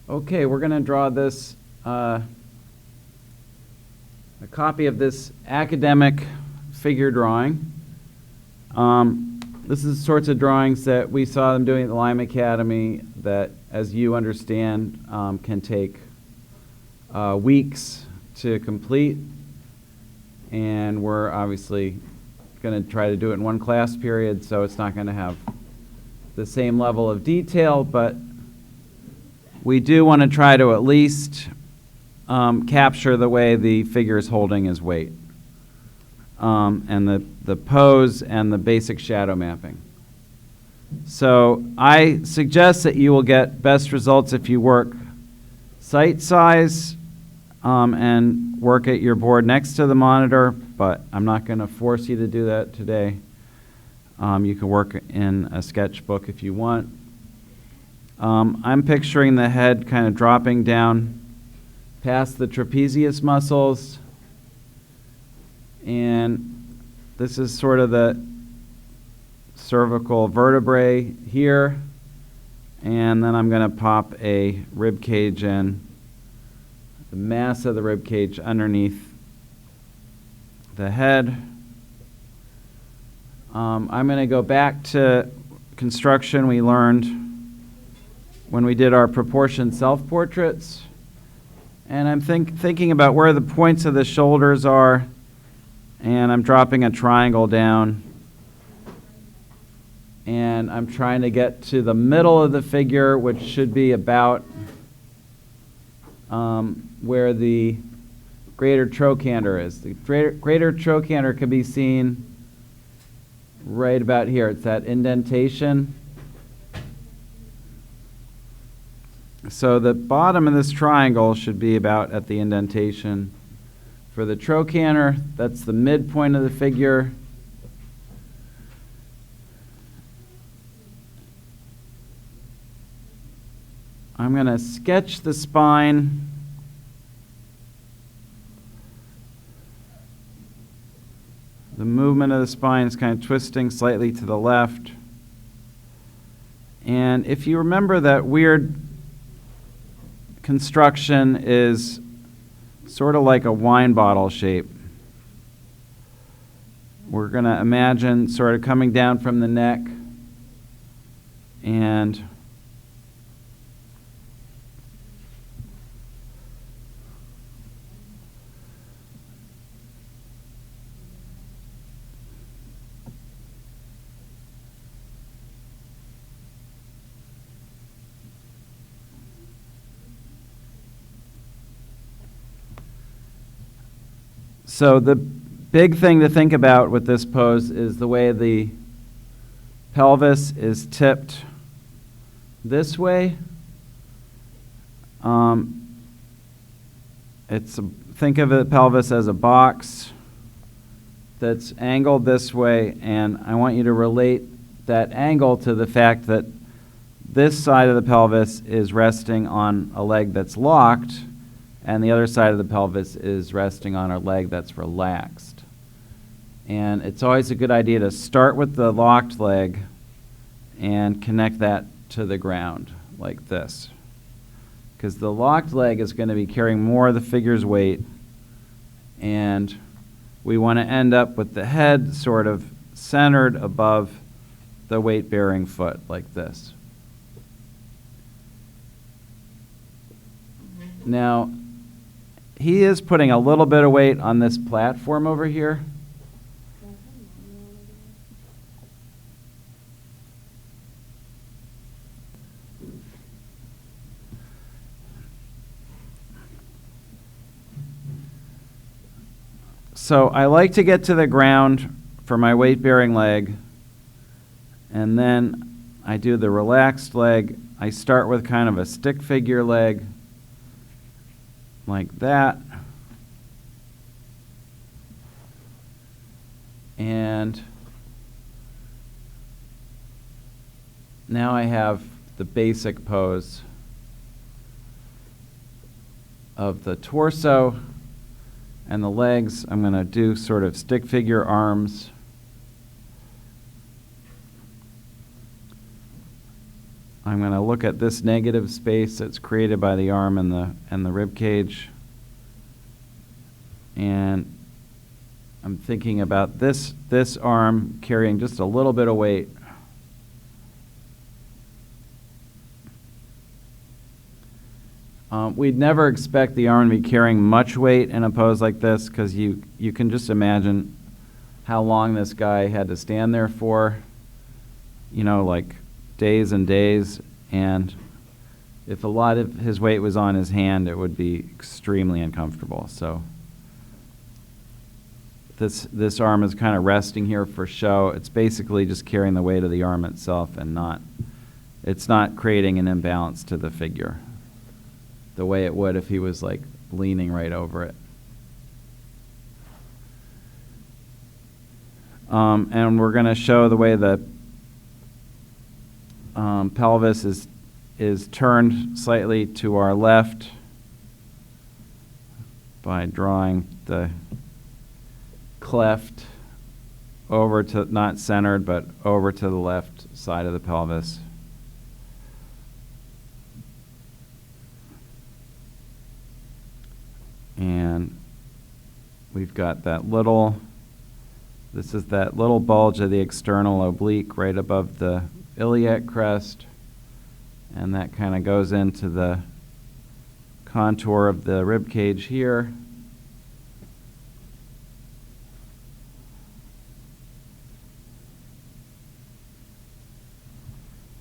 Okay, we're going to draw this, a copy of this academic figure drawing. This is the sorts of drawings that we saw them doing at the Lime Academy that, as you understand, can take weeks to complete. And we're obviously going to try to do it in one class period, so it's not going to have the same level of detail, but we do want to try to at least capture the way the figure is holding his weight, and the pose and the basic shadow mapping. So I suggest that you will get best results if you work site size and work at your board next to the monitor, but I'm not going to force you to do that today. You can work in a sketchbook if you want. I'm picturing the head kind of dropping down past the trapezius muscles, and this is sort of the cervical vertebrae here, and then I'm going to pop a rib cage in, the mass of the rib cage underneath the head. I'm going to go back to construction we learned when we did our proportion self-portraits. And I'm thinking about where the points of the shoulders are, and I'm dropping a triangle down. And I'm trying to get to the middle of the figure, which should be about where the greater trochanter is. The greater trochanter can be seen right about here. It's that indentation. So the bottom of this triangle should be about at the indentation. For the trochanter, that's the midpoint of the figure. I'm going to sketch the spine. The movement of the spine is kind of twisting slightly to the left. And if you remember that weird construction is sort of like a wine bottle shape. We're going to imagine sort of coming down from the neck and so the big thing to think about with this pose is the way the pelvis is tipped this way. Think of the pelvis as a box that's angled this way, and I want you to relate that angle to the fact that this side of the pelvis is resting on a leg that's locked, and the other side of the pelvis is resting on a leg that's relaxed. And it's always a good idea to start with the locked leg and connect that to the ground like this, because the locked leg is going to be carrying more of the figure's weight, and we want to end up with the head sort of centered above the weight-bearing foot like this. Now, he is putting a little bit of weight on this platform over here. So I like to get to the ground for my weight-bearing leg, and then I do the relaxed leg. I start with kind of a stick figure leg, like that. And now I have the basic pose of the torso and the legs. I'm going to do sort of stick figure arms. I'm going to look at this negative space that's created by the arm and the rib cage. And I'm thinking about this arm carrying just a little bit of weight. We'd never expect the arm to be carrying much weight in a pose like this, because you can just imagine how long this guy had to stand there for, like days and days. And if a lot of his weight was on his hand, it would be extremely uncomfortable. So this arm is kind of resting here for show. It's basically just carrying the weight of the arm itself, and it's not creating an imbalance to the figure the way it would if he was like leaning right over it. And we're going to show the way the pelvis is turned slightly to our left by drawing the cleft over to, not centered, but over to the left side of the pelvis. And we've got this is that little bulge of the external oblique right above the iliac crest, and that kind of goes into the contour of the rib cage here.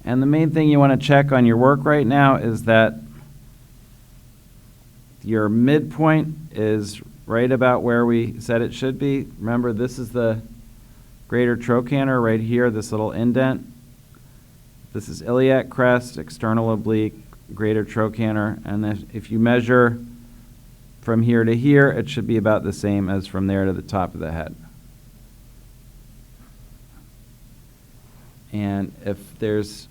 And the main thing you want to check on your work right now is that your midpoint is right about where we said it should be. Remember, this is the greater trochanter right here, this little indent. This is iliac crest, external oblique, greater trochanter. And if you measure from here to here, it should be about the same as from there to the top of the head. And if the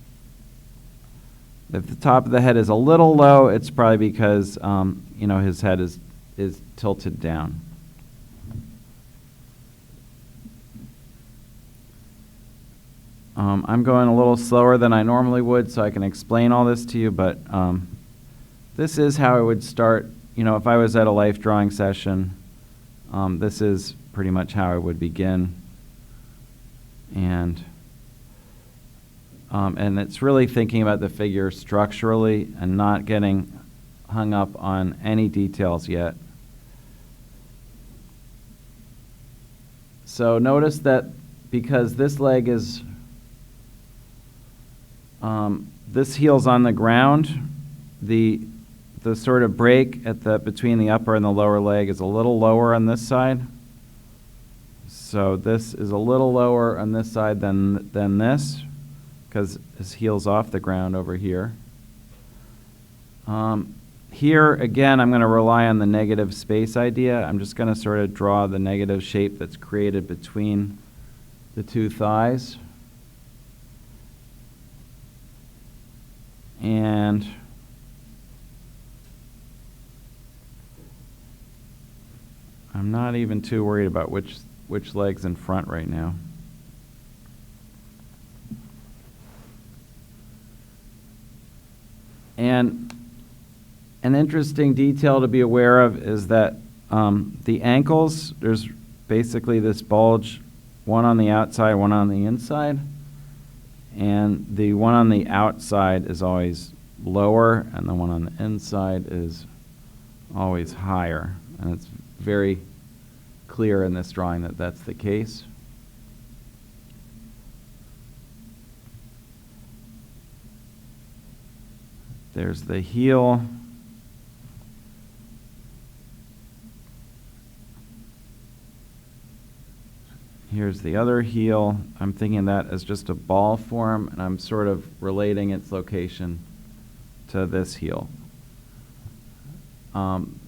top of the head is a little low, it's probably because his head is tilted down. I'm going a little slower than I normally would, so I can explain all this to you, but this is how I would start. If I was at a life drawing session, this is pretty much how I would begin. And it's really thinking about the figure structurally and not getting hung up on any details yet. So notice that because this leg is, this heel's on the ground, the sort of break between the upper and the lower leg is a little lower on this side. So this is a little lower on this side than this, because his heel's off the ground over here. Here, again, I'm going to rely on the negative space idea. I'm just going to sort of draw the negative shape that's created between the two thighs. And I'm not even too worried about which leg's in front right now. And an interesting detail to be aware of is that the ankles, there's basically this bulge, one on the outside, one on the inside. And the one on the outside is always lower, and the one on the inside is always higher. And it's very clear in this drawing that that's the case. There's the heel. Here's the other heel. I'm thinking that as just a ball form, and I'm sort of relating its location to this heel.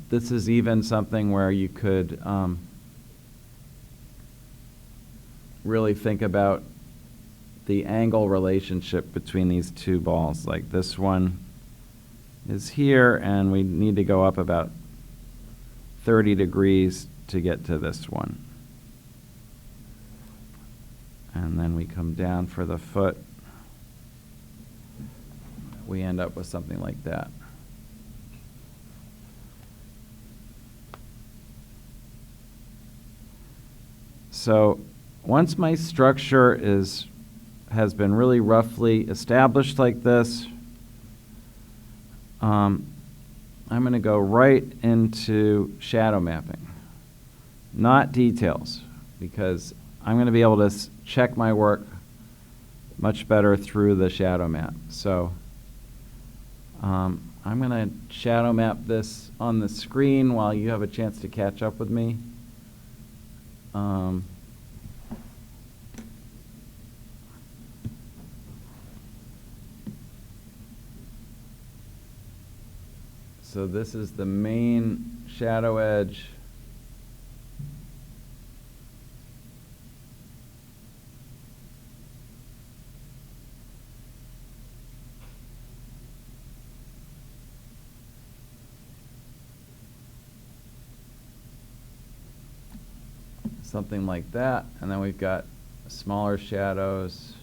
This is even something where you could really think about the angle relationship between these two balls. Like this one is here, and we need to go up about 30 degrees to get to this one. And then we come down for the foot. we end up with something like that. So once my structure has been really roughly established like this, I'm going to go right into shadow mapping, not details, because I'm going to be able to check my work much better through the shadow map. So I'm going to shadow map this on the screen while you have a chance to catch up with me. So this is the main shadow edge. Something like that, and then we've got smaller shadows.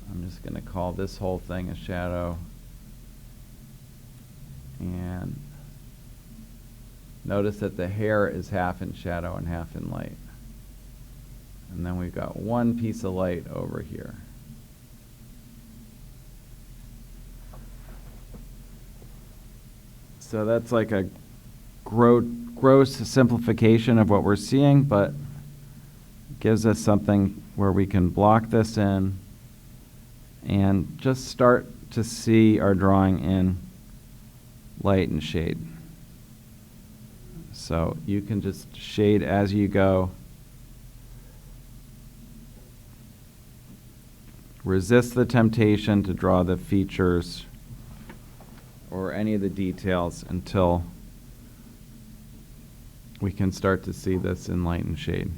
I'm just going to call this whole thing a shadow. And notice that the hair is half in shadow and half in light. And then we've got one piece of light over here. So that's like a gross simplification of what we're seeing, but gives us something where we can block this in and just start to see our drawing in light and shade. So you can just shade as you go. Resist the temptation to draw the features or any of the details until we can start to see this in light and shade.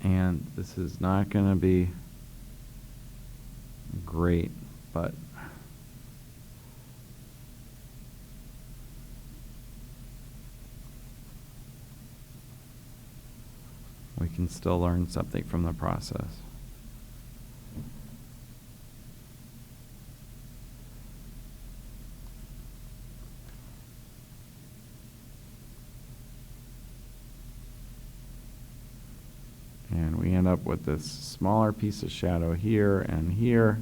And this is not going to be great, but we can still learn something from the process. And we end up with this smaller piece of shadow here and here.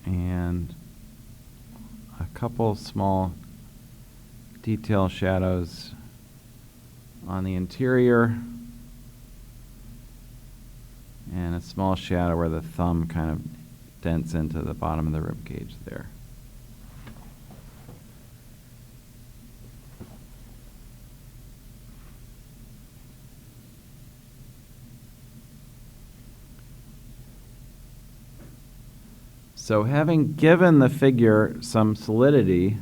And a couple small detail shadows on the interior. And a small shadow where the thumb kind of dents into the bottom of the rib cage there. So having given the figure some solidity,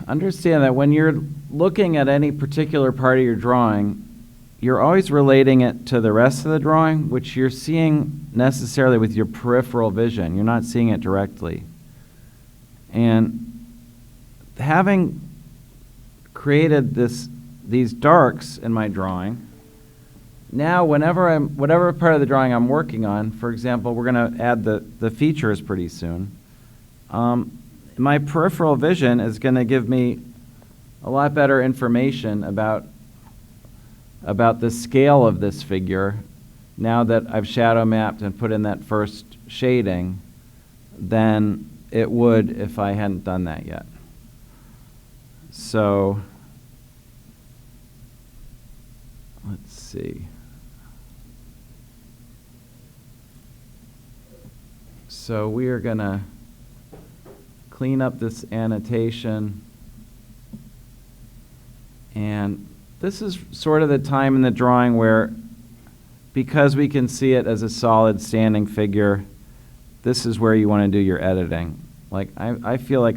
understand that when you're looking at any particular part of your drawing, you're always relating it to the rest of the drawing, which you're seeing necessarily with your peripheral vision. You're not seeing it directly. And having created these darks in my drawing, now whatever part of the drawing I'm working on, for example, we're going to add the features pretty soon, my peripheral vision is going to give me a lot better information about the scale of this figure now that I've shadow mapped and put in that first shading than it would if I hadn't done that yet. So let's see. So we are going to clean up this annotation. And this is sort of the time in the drawing where, because we can see it as a solid standing figure, this is where you want to do your editing. Like, I feel like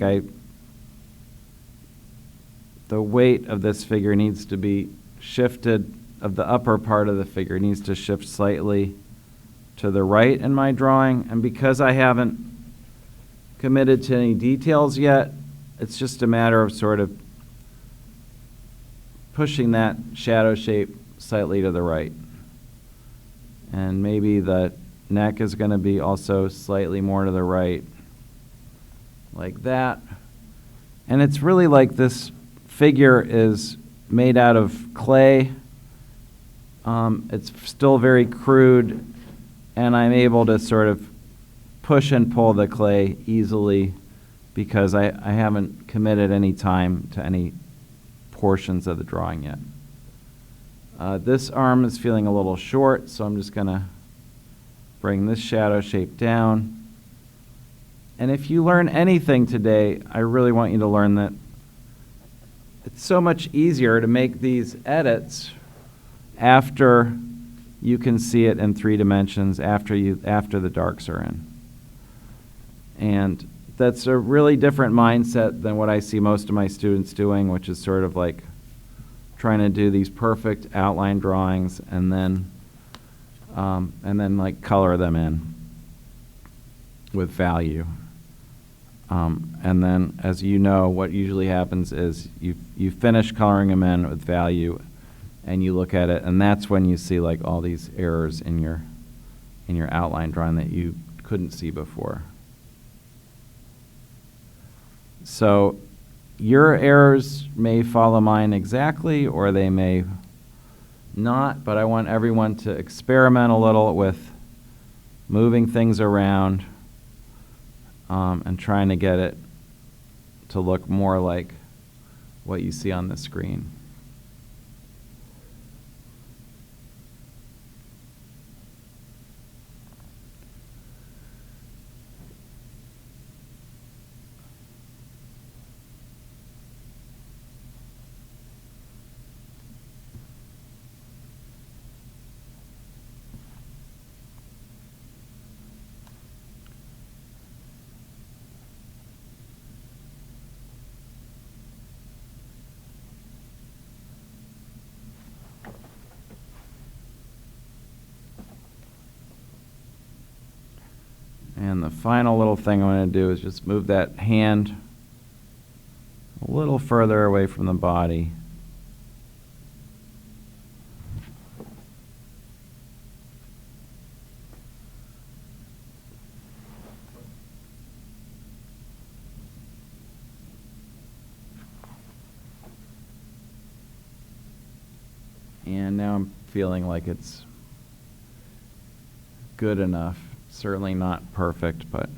the weight of this figure needs to be shifted, of the upper part of the figure needs to shift slightly to the right in my drawing. And because I haven't committed to any details yet, it's just a matter of sort of pushing that shadow shape slightly to the right. And maybe the neck is going to be also slightly more to the right, like that. And it's really like this figure is made out of clay. It's still very crude, and I'm able to sort of push and pull the clay easily because I haven't committed any time to any portions of the drawing yet. This arm is feeling a little short, so I'm just going to bring this shadow shape down. And if you learn anything today, I really want you to learn that it's so much easier to make these edits after you can see it in 3 dimensions, after the darks are in. And that's a really different mindset than what I see most of my students doing, which is sort of like trying to do these perfect outline drawings and then like color them in with value. And then, as you know, what usually happens is you finish coloring them in with value, and you look at it, and that's when you see like all these errors in your outline drawing that you couldn't see before. So your errors may follow mine exactly, or they may not, but I want everyone to experiment a little with moving things around and trying to get it to look more like what you see on the screen. And the final little thing I'm going to do is just move that hand a little further away from the body. And now I'm feeling like it's good enough. Certainly not perfect, but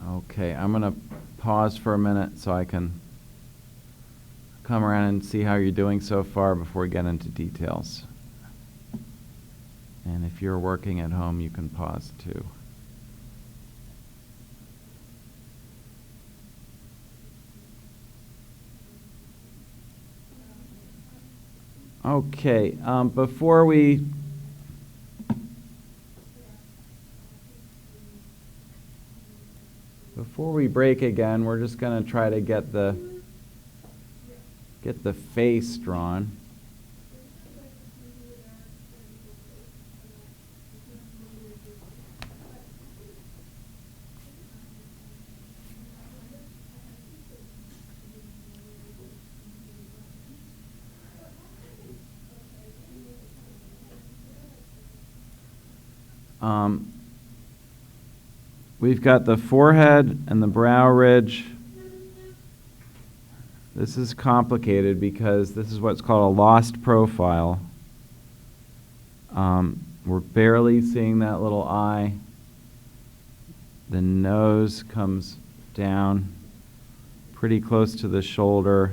okay, I'm going to pause for a minute so I can come around and see how you're doing so far before we get into details. And if you're working at home, you can pause too. Okay, before we break again, we're just going to try to get the face drawn. We've got the forehead and the brow ridge. This is complicated because this is what's called a lost profile. We're barely seeing that little eye. The nose comes down pretty close to the shoulder.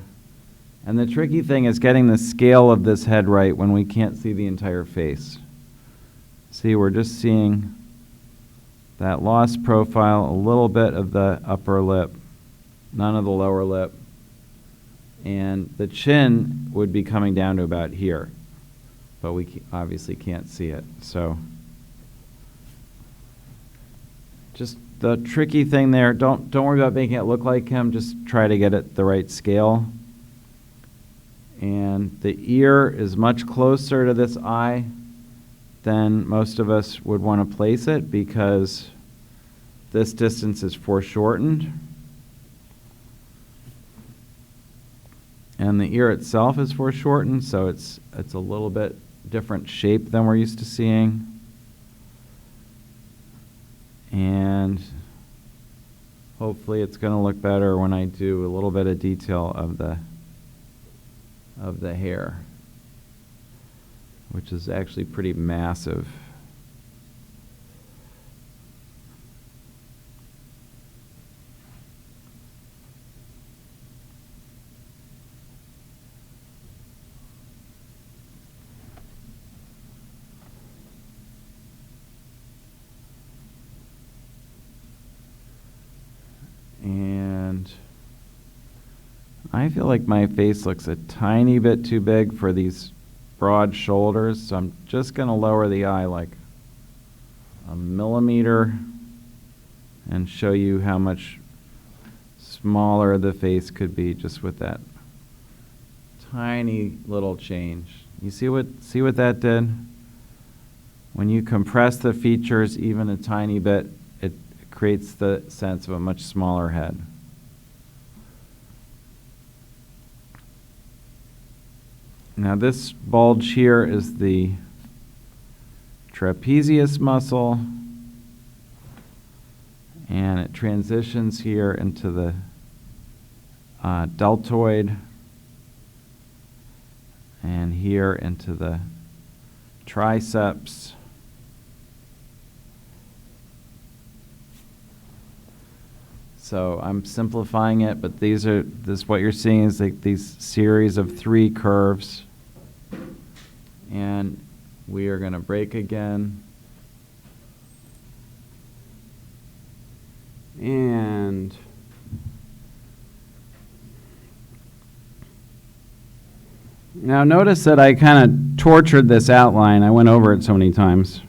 And the tricky thing is getting the scale of this head right when we can't see the entire face. See, we're just seeing that lost profile, a little bit of the upper lip. none of the lower lip. And the chin would be coming down to about here, but we obviously can't see it. So just the tricky thing there, don't worry about making it look like him, just try to get it the right scale. And the ear is much closer to this eye than most of us would want to place it because this distance is foreshortened. And the ear itself is foreshortened, so it's a little bit different shape than we're used to seeing. And hopefully it's going to look better when I do a little bit of detail of the hair, which is actually pretty massive. And I feel like my face looks a tiny bit too big for these broad shoulders, so I'm just going to lower the eye like a millimeter and show you how much smaller the face could be just with that tiny little change. You see what that did? When you compress the features even a tiny bit, it creates the sense of a much smaller head. Now this bulge here is the trapezius muscle, and it transitions here into the deltoid, and here into the triceps. So I'm simplifying it, but this what you're seeing is like these series of 3 curves. And we are going to break again. And now notice that I kind of tortured this outline. I went over it so many times.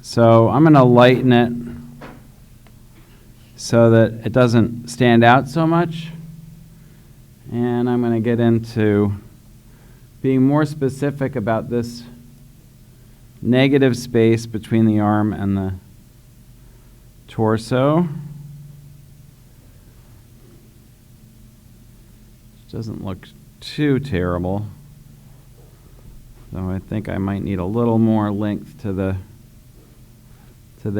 So I'm going to lighten it so that it doesn't stand out so much. And I'm going to get into being more specific about this negative space between the arm and the torso. Which doesn't look too terrible. So I think I might need a little more length to the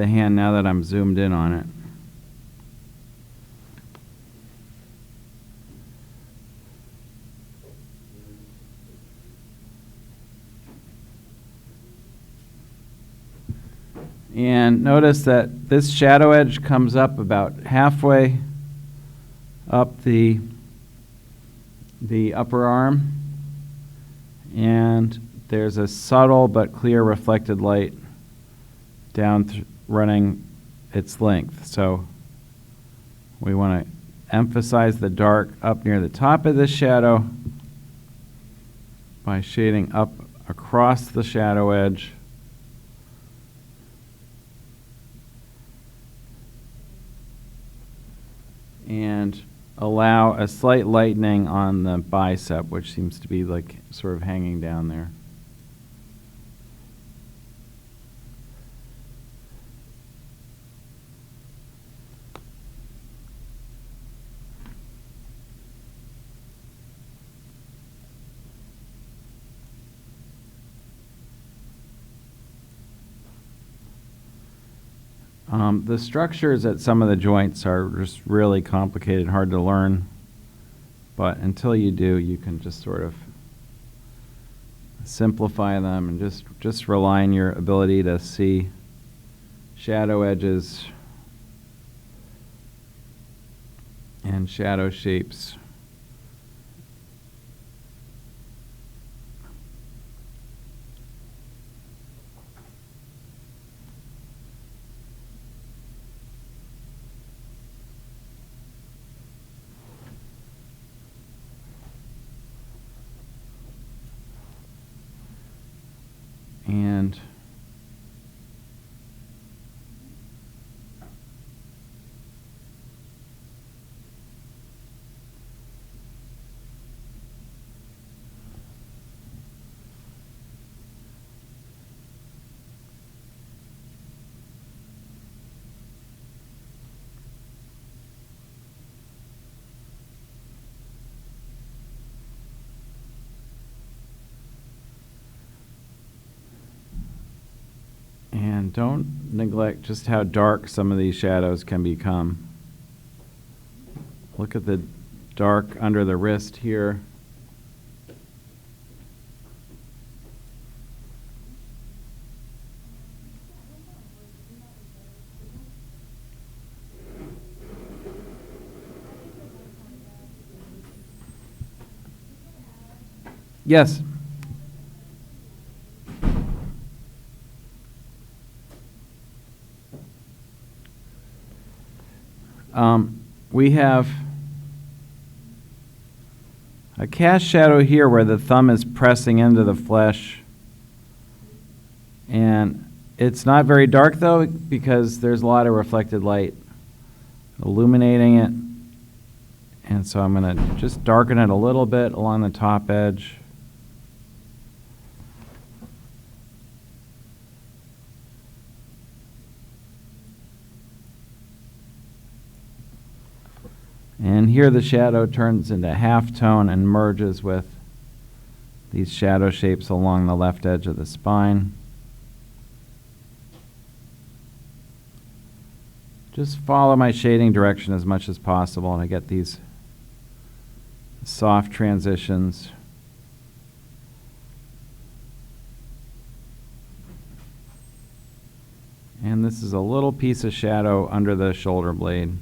hand now that I'm zoomed in on it. And notice that this shadow edge comes up about halfway up the upper arm, and there's a subtle but clear reflected light down running its length. So we want to emphasize the dark up near the top of this shadow by shading up across the shadow edge. And allow a slight lightening on the bicep, which seems to be like sort of hanging down there. The structures at some of the joints are just really complicated, hard to learn, but until you do, you can just sort of simplify them and just rely on your ability to see shadow edges and shadow shapes. And don't neglect just how dark some of these shadows can become. Look at the dark under the wrist here. Yes. We have a cast shadow here where the thumb is pressing into the flesh. And it's not very dark though, because there's a lot of reflected light illuminating it. And so I'm going to just darken it a little bit along the top edge. And here the shadow turns into halftone and merges with these shadow shapes along the left edge of the spine. Just follow my shading direction as much as possible, and I get these soft transitions. And this is a little piece of shadow under the shoulder blade.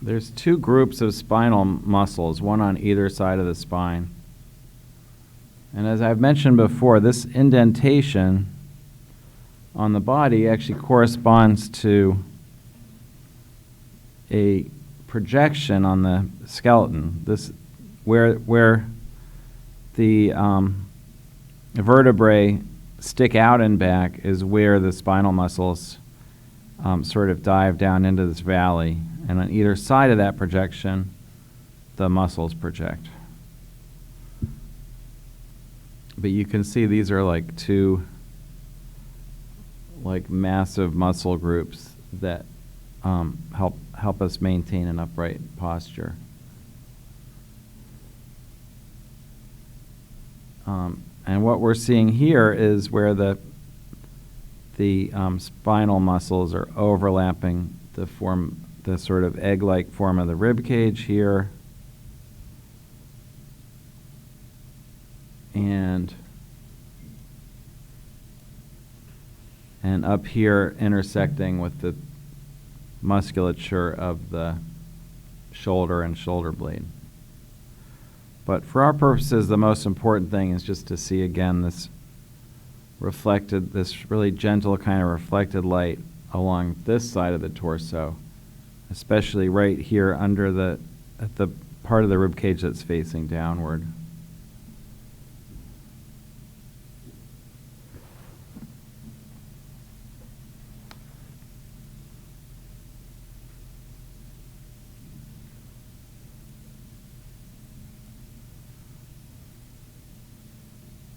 There's two groups of spinal muscles, one on either side of the spine. And as I've mentioned before, this indentation on the body actually corresponds to a projection on the skeleton. This where the vertebrae stick out and back is where the spinal muscles sort of dive down into this valley. And on either side of that projection, the muscles project. But you can see these are like two massive muscle groups that help us maintain an upright posture. And what we're seeing here is where the spinal muscles are overlapping the sort of egg-like form of the rib cage here, and up here intersecting with the musculature of the shoulder and shoulder blade. But for our purposes, the most important thing is just to see again this really gentle kind of reflected light along this side of the torso, especially right here at the part of the rib cage that's facing downward.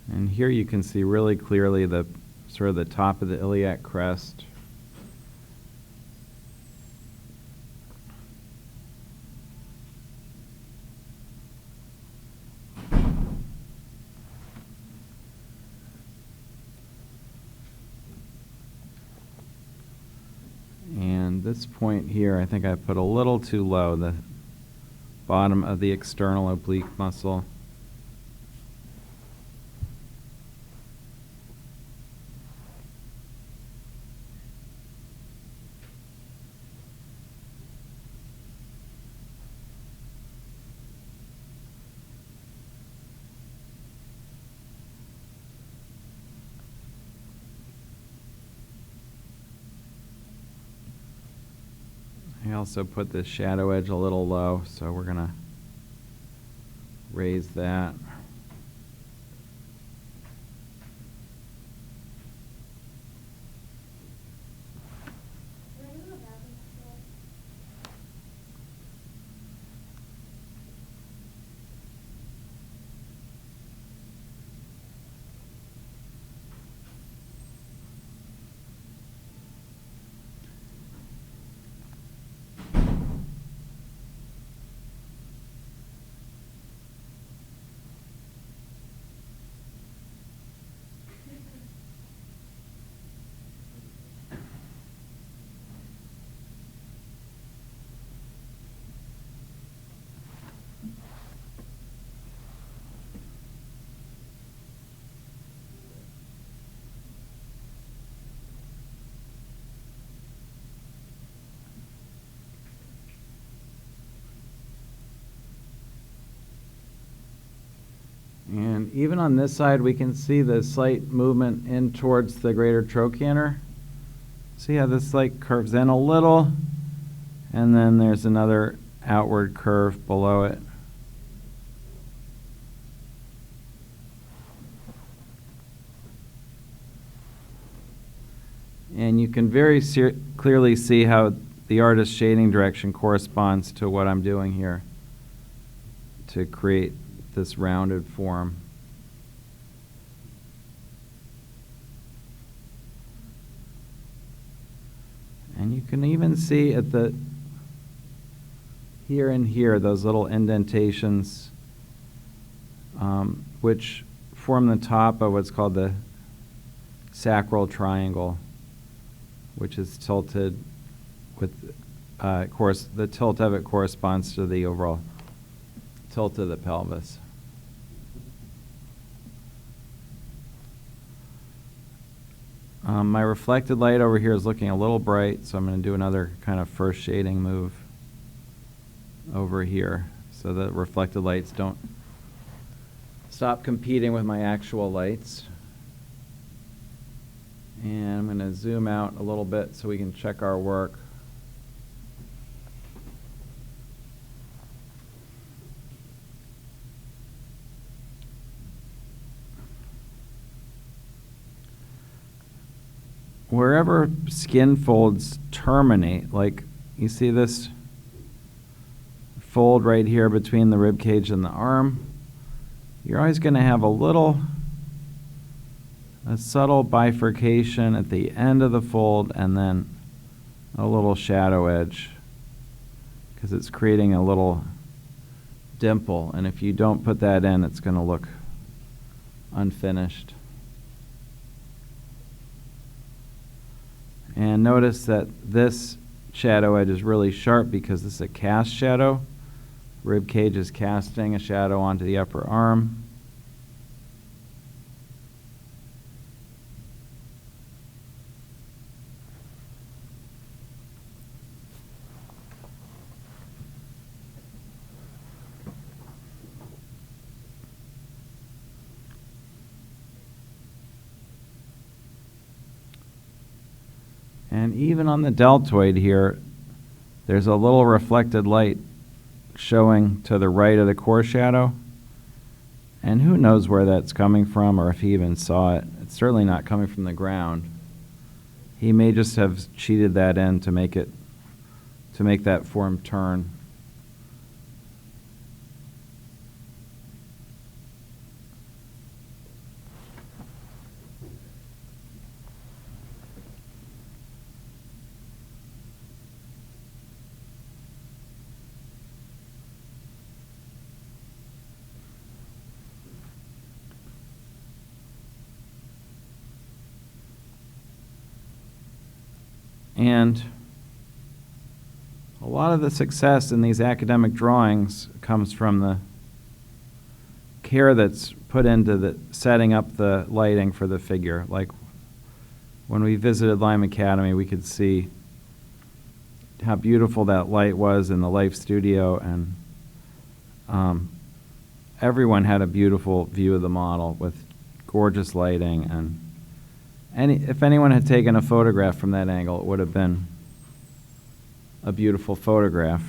And here you can see really clearly the sort of the top of the iliac crest. And this point here, I think I put a little too low. The bottom of the external oblique muscle. I also put the shadow edge a little low, so we're going to raise that. And even on this side, we can see the slight movement in towards the greater trochanter. See how this like curves in a little, and then there's another outward curve below it. And you can very clearly see how the artist's shading direction corresponds to what I'm doing here to create this rounded form. And you can even see at the here and here those little indentations which form the top of what's called the sacral triangle, which is tilted with course the tilt of it corresponds to the overall tilt of the pelvis. My reflected light over here is looking a little bright, so I'm going to do another kind of first shading move over here so that reflected lights don't stop competing with my actual lights. And I'm going to zoom out a little bit so we can check our work. Wherever skin folds terminate, like you see this fold right here between the rib cage and the arm, you're always going to have a subtle bifurcation at the end of the fold and then a little shadow edge because it's creating a little dimple, and if you don't put that in, it's going to look unfinished. And notice that this shadow edge is really sharp because this is a cast shadow. Rib cage is casting a shadow onto the upper arm. And even on the deltoid here, there's a little reflected light showing to the right of the core shadow. And who knows where that's coming from or if he even saw it. It's certainly not coming from the ground. He may just have cheated that in to make that form turn. And a lot of the success in these academic drawings comes from the care that's put into the setting up the lighting for the figure. Like when we visited Lime Academy, we could see how beautiful that light was in the Life Studio, and everyone had a beautiful view of the model with gorgeous lighting. And if anyone had taken a photograph from that angle, it would have been a beautiful photograph.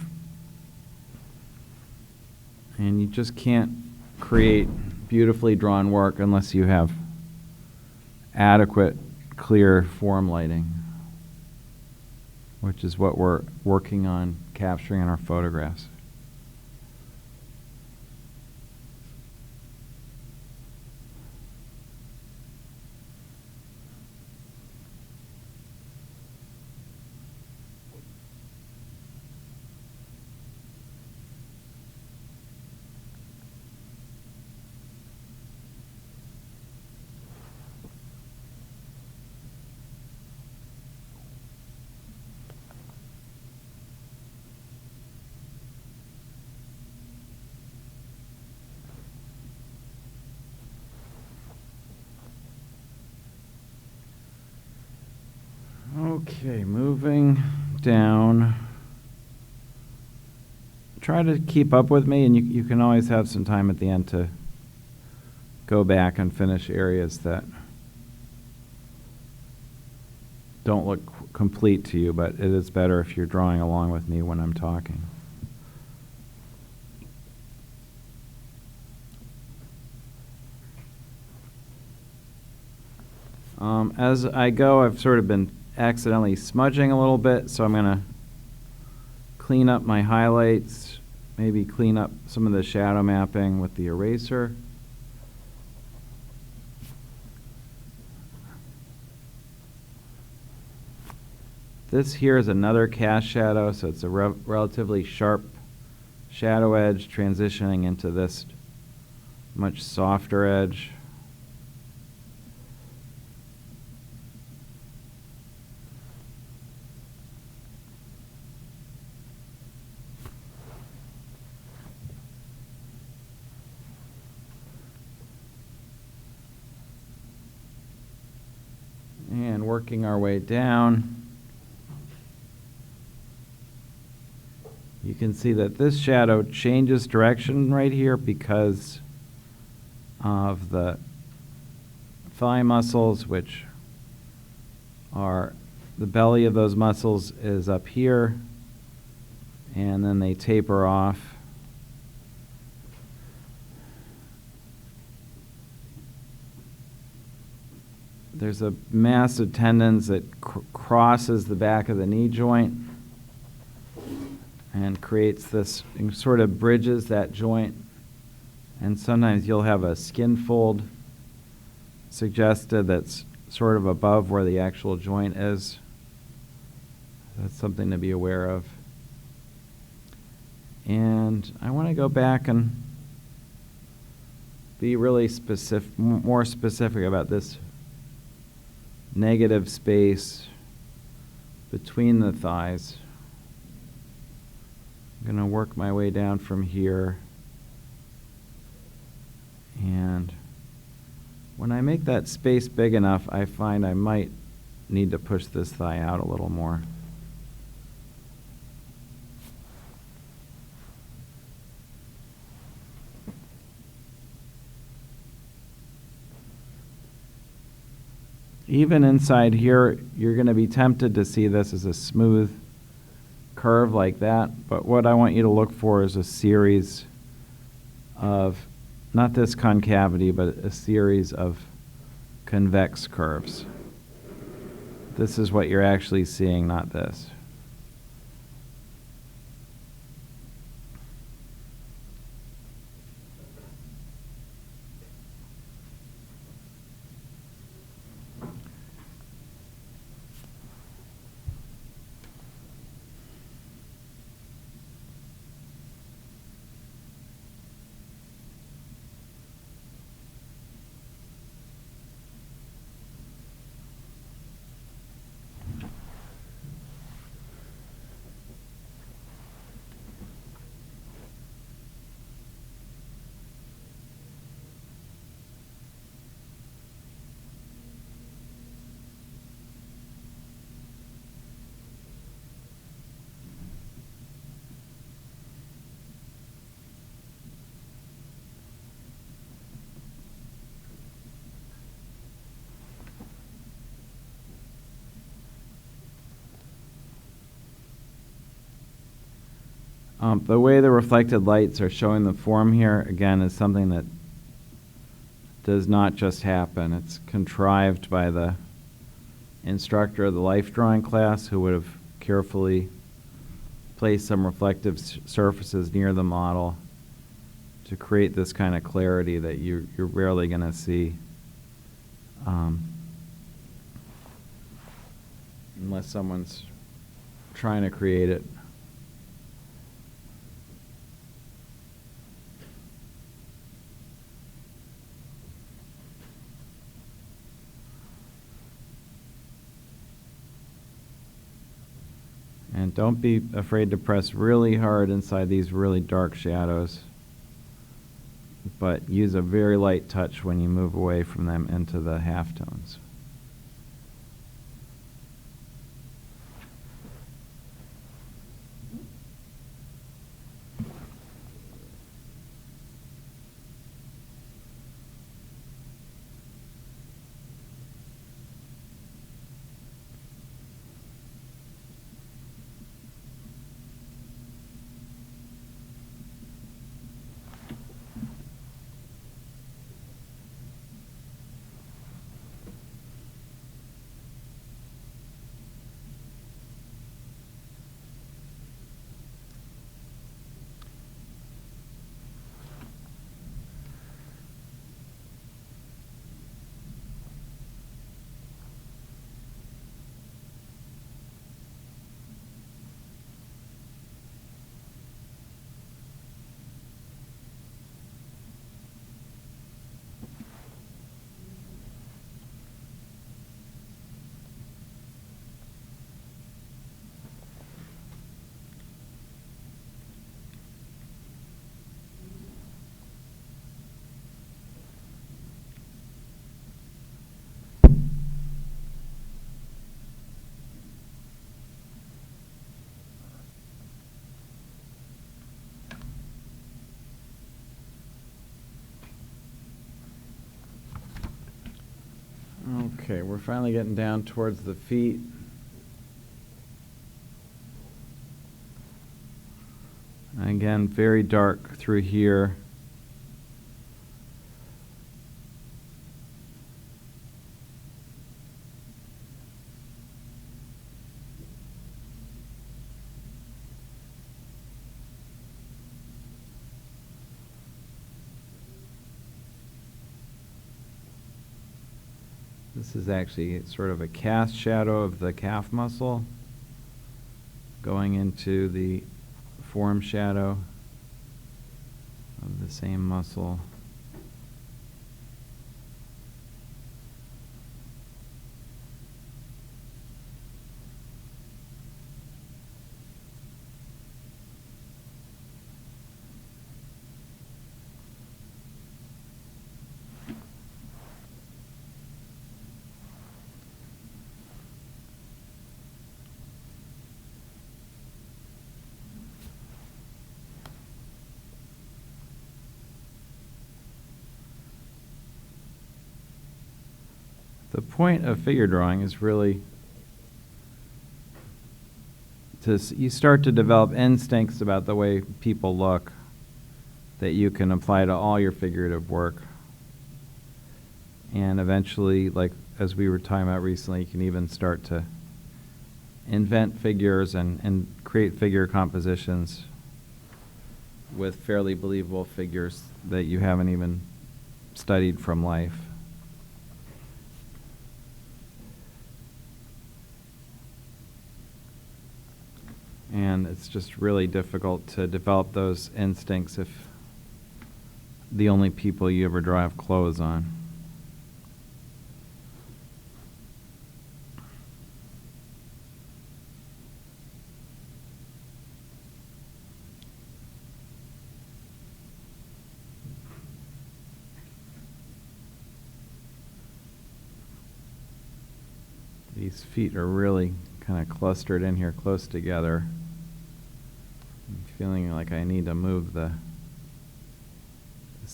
And you just can't create beautifully drawn work unless you have adequate, clear form lighting, which is what we're working on capturing in our photographs. Okay, moving down. Try to keep up with me, and you can always have some time at the end to go back and finish areas that don't look complete to you, but it is better if you're drawing along with me when I'm talking. As I go, I've sort of been accidentally smudging a little bit, so I'm going to clean up my highlights, maybe clean up some of the shadow mapping with the eraser. This here is another cast shadow, so it's a relatively sharp shadow edge transitioning into this much softer edge. And working our way down, you can see that this shadow changes direction right here because of the thigh muscles, which are, the belly of those muscles is up here, and then they taper off. There's a mass of tendons that crosses the back of the knee joint and creates this, and sort of bridges that joint. And sometimes you'll have a skin fold suggested that's sort of above where the actual joint is. That's something to be aware of. And I want to go back and be really specific, more specific about this negative space between the thighs. I'm going to work my way down from here. And when I make that space big enough, I find I might need to push this thigh out a little more. Even inside here, you're going to be tempted to see this as a smooth curve like that, but what I want you to look for is a series of, not this concavity, but a series of convex curves. This is what you're actually seeing, not this. The way the reflected lights are showing the form here, again, is something that does not just happen. It's contrived by the instructor of the life drawing class, who would have carefully placed some reflective surfaces near the model to create this kind of clarity that you're rarely going to see unless someone's trying to create it. And don't be afraid to press really hard inside these really dark shadows, but use a very light touch when you move away from them into the halftones. Okay, we're finally getting down towards the feet. Again, very dark through here. This is actually sort of a cast shadow of the calf muscle going into the form shadow of the same muscle. The point of figure drawing is really you start to develop instincts about the way people look that you can apply to all your figurative work. And eventually, like as we were talking about recently, you can even start to invent figures and create figure compositions with fairly believable figures that you haven't even studied from life. And it's just really difficult to develop those instincts if the only people you ever draw have clothes on. These feet are really kind of clustered in here close together. I'm feeling like I need to move this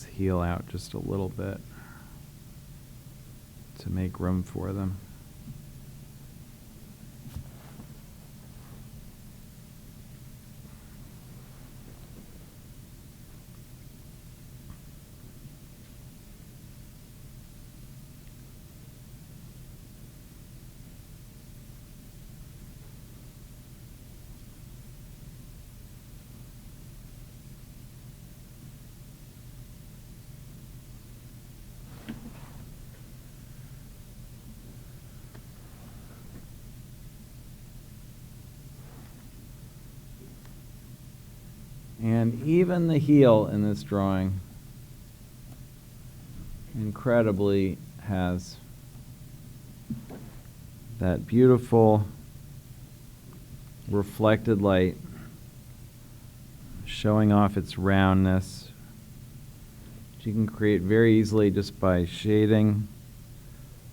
heel out just a little bit to make room for them. And even the heel in this drawing incredibly has that beautiful reflected light showing off its roundness, which you can create very easily just by shading,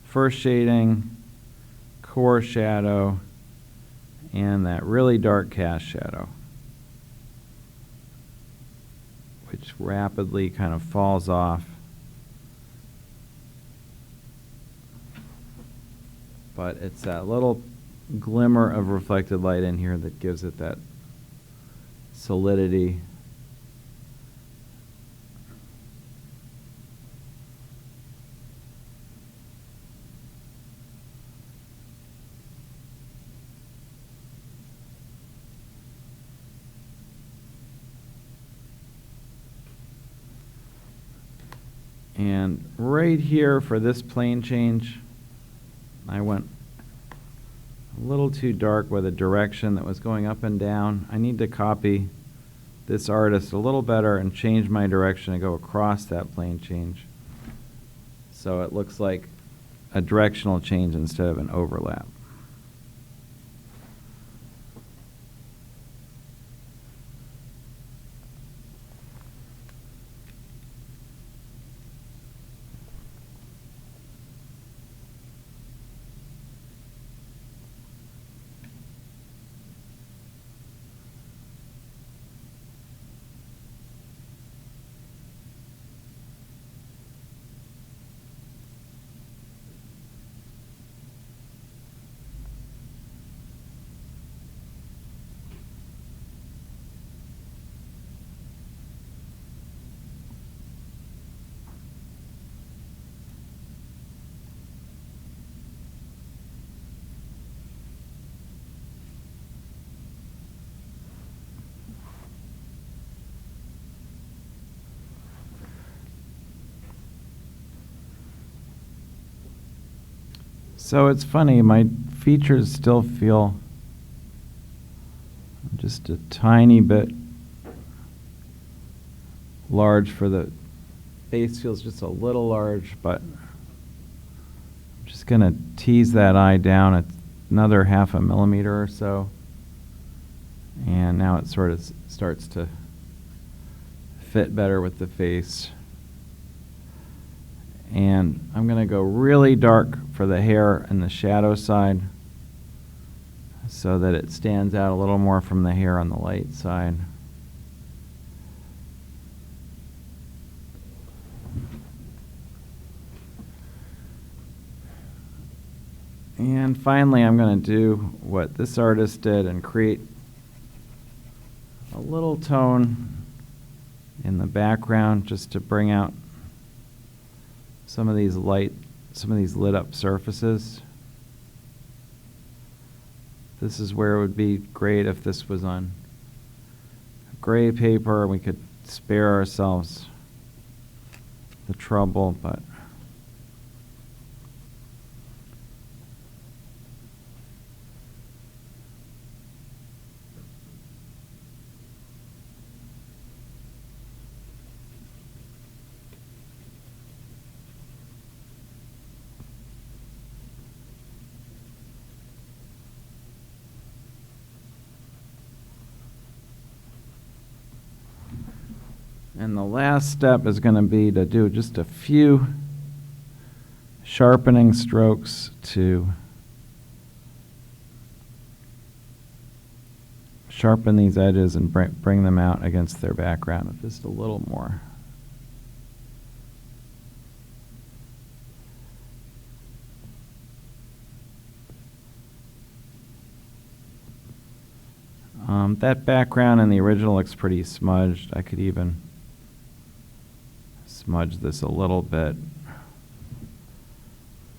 first shading, core shadow, and that really dark cast shadow, which rapidly kind of falls off. But it's that little glimmer of reflected light in here that gives it that solidity. And right here for this plane change, I went a little too dark with a direction that was going up and down. I need to copy this artist a little better and change my direction and go across that plane change, so it looks like a directional change instead of an overlap. So it's funny, my features still feel just a tiny bit large for the face, feels just a little large, but I'm just going to tease that eye down at another 0.5 millimeter or so. And now it sort of starts to fit better with the face. And I'm going to go really dark for the hair and the shadow side so that it stands out a little more from the hair on the light side. And finally, I'm going to do what this artist did and create a little tone in the background just to bring out some of these lit up surfaces. This is where it would be great if this was on gray paper and we could spare ourselves the trouble, but and the last step is going to be to do just a few sharpening strokes to sharpen these edges and bring them out against their background just a little more. That background in the original looks pretty smudged. I could even smudge this a little bit,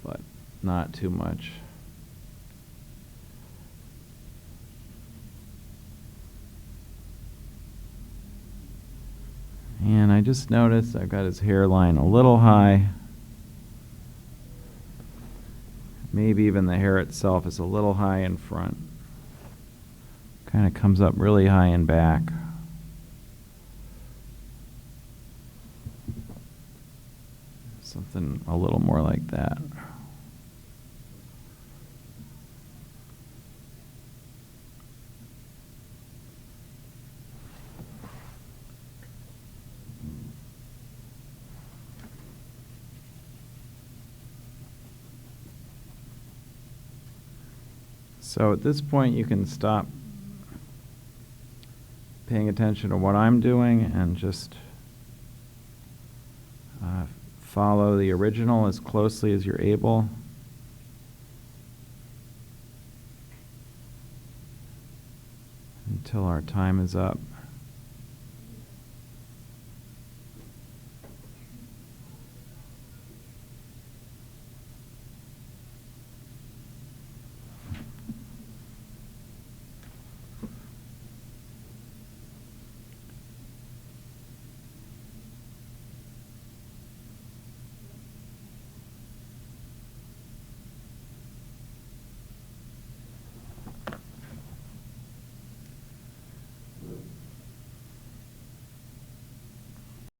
but not too much. And I just noticed I've got his hairline a little high. Maybe even the hair itself is a little high in front. Kind of comes up really high in back. Something a little more like that. So at this point, you can stop paying attention to what I'm doing and just follow the original as closely as you're able. Until our time is up.